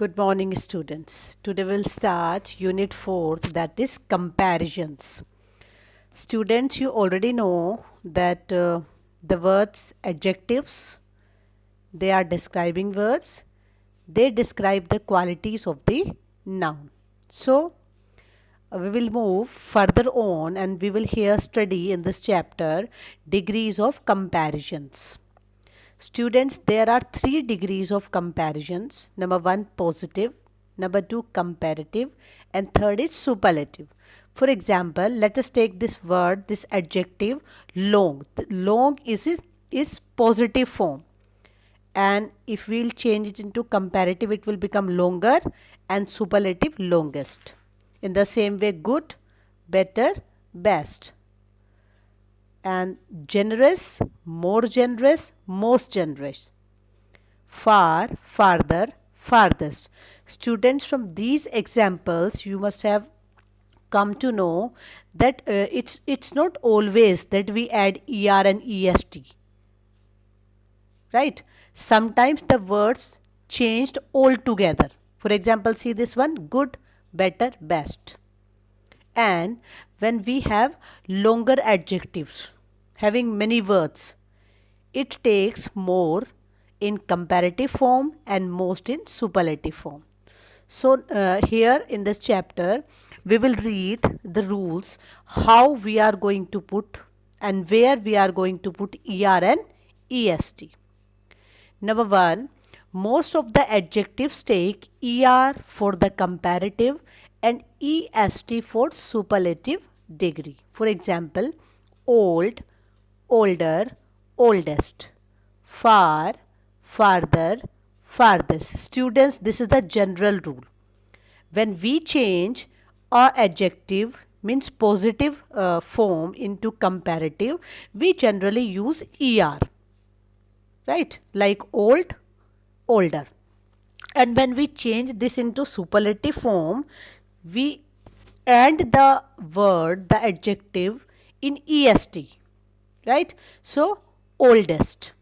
Good morning, students. Today we'll start Unit 4th, that is comparisons. Students, you already know that the words adjectives, they are describing words. They describe the qualities of the noun. So, we will move further on and we will here study in this chapter degrees of comparisons. Students, there are three degrees of comparisons. Number one, positive. Number two, comparative. And third is superlative. For example, let us take this word, this adjective, long. Long is positive form. And if we'll change it into comparative, it will become longer, and superlative, longest. In the same way, good, better, best. And generous, more generous, most generous. Far, farther, farthest. Students, from these examples, you must have come to know that it's not always that we add er and est, right? Sometimes the words changed altogether. For example, see this one, good, better, best. And when we have longer adjectives having many words, it takes more in comparative form and most in superlative form. So here in this chapter, we will read the rules how we are going to put and where we are going to put er and est. Number one, most of the adjectives take er for the comparative and est for superlative degree. For example, old, older, oldest. Far, farther, farthest. Students, this is the general rule. When we change our adjective, means positive form, into comparative, we generally use er, right? Like old, older. And when we change this into superlative form, we add the word, the adjective, in est, right? So, oldest.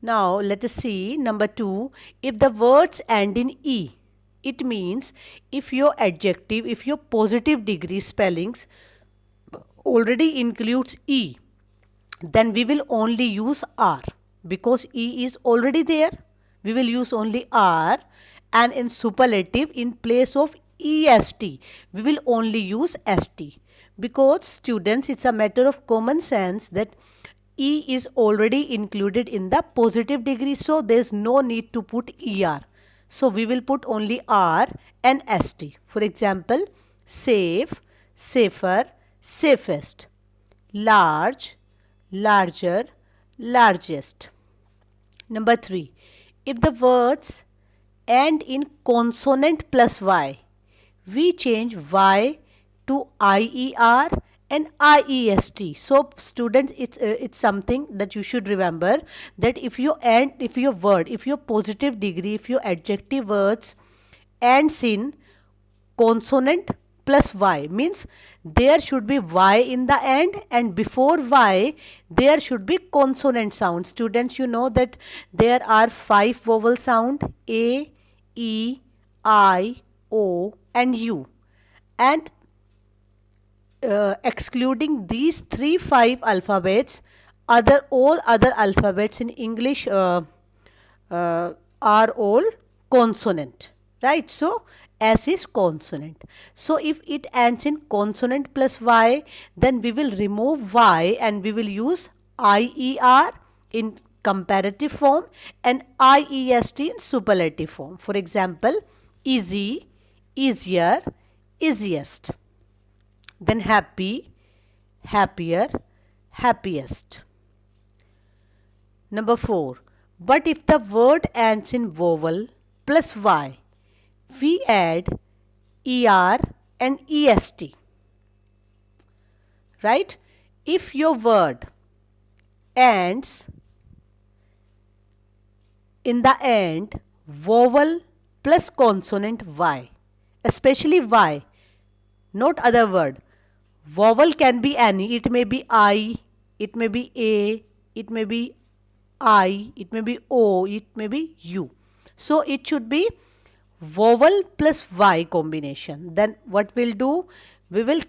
Now, let us see number two. If the words end in e, it means if your adjective, if your positive degree spellings already includes e, then we will only use r. Because e is already there, we will use only r, and in superlative, in place of est, we will only use st. Because students, it's a matter of common sense that e is already included in the positive degree, so there's no need to put er. So we will put only r and st. For example, safe, safer, safest. Large, larger, largest. Number three, if the words end in consonant plus y, we change y to ier and iest. So students, it's something that you should remember, that if your positive degree, if your adjective words ends in consonant plus y, means there should be y in the end, and before y there should be consonant sound. Students, you know that there are 5 vowel sound: a, e, I, o and u, and excluding these 5 alphabets, all other alphabets in English are all consonant, right? So S is consonant. So if it ends in consonant plus y, then we will remove y and we will use ier in comparative form and iest in superlative form. For example, easy, easier, easiest. Then happy, happier, happiest. Number 4. But if the word ends in vowel plus y, we add er and est, right? If your word ends in the end vowel plus consonant y, especially y, not other word. Vowel can be any. It may be I, it may be a, it may be I, it may be o, it may be u. So it should be vowel plus y combination, then what we'll do, we will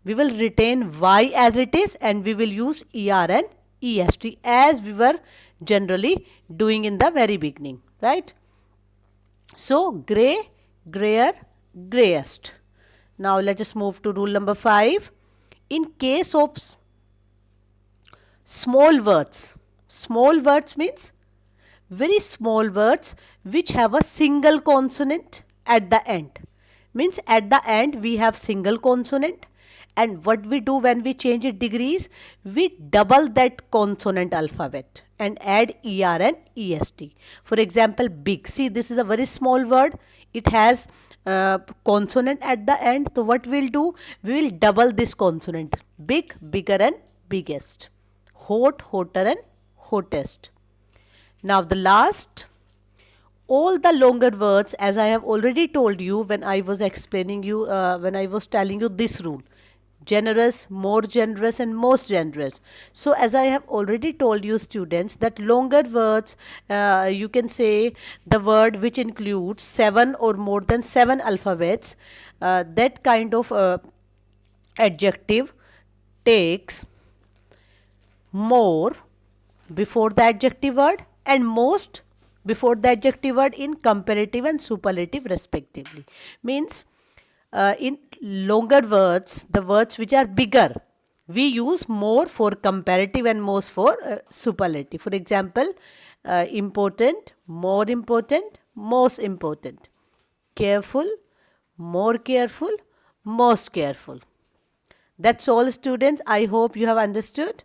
retain y as it is, and we will use er and est as we were generally doing in the very beginning, right? So grey, grayer, greyest. Now let us move to rule number 5. In case of small words means very small words which have a single consonant at the end. Means at the end we have single consonant, and what we do when we change it degrees, we double that consonant alphabet and add er and est. For example, big. See, this is a very small word. It has consonant at the end. So what we'll do, we will double this consonant. Big, bigger and biggest. Hot, hotter and hottest. Now the last, all the longer words, as I have already told you when I was explaining you, when I was telling you this rule, generous, more generous and most generous. So as I have already told you students, that longer words, you can say the word which includes 7 or more than 7 alphabets, that kind of adjective takes more before the adjective word and most before the adjective word in comparative and superlative respectively. Means in longer words, the words which are bigger, we use more for comparative and most for superlative. For example, important, more important, most important. Careful, more careful, most careful. That's all students. I hope you have understood.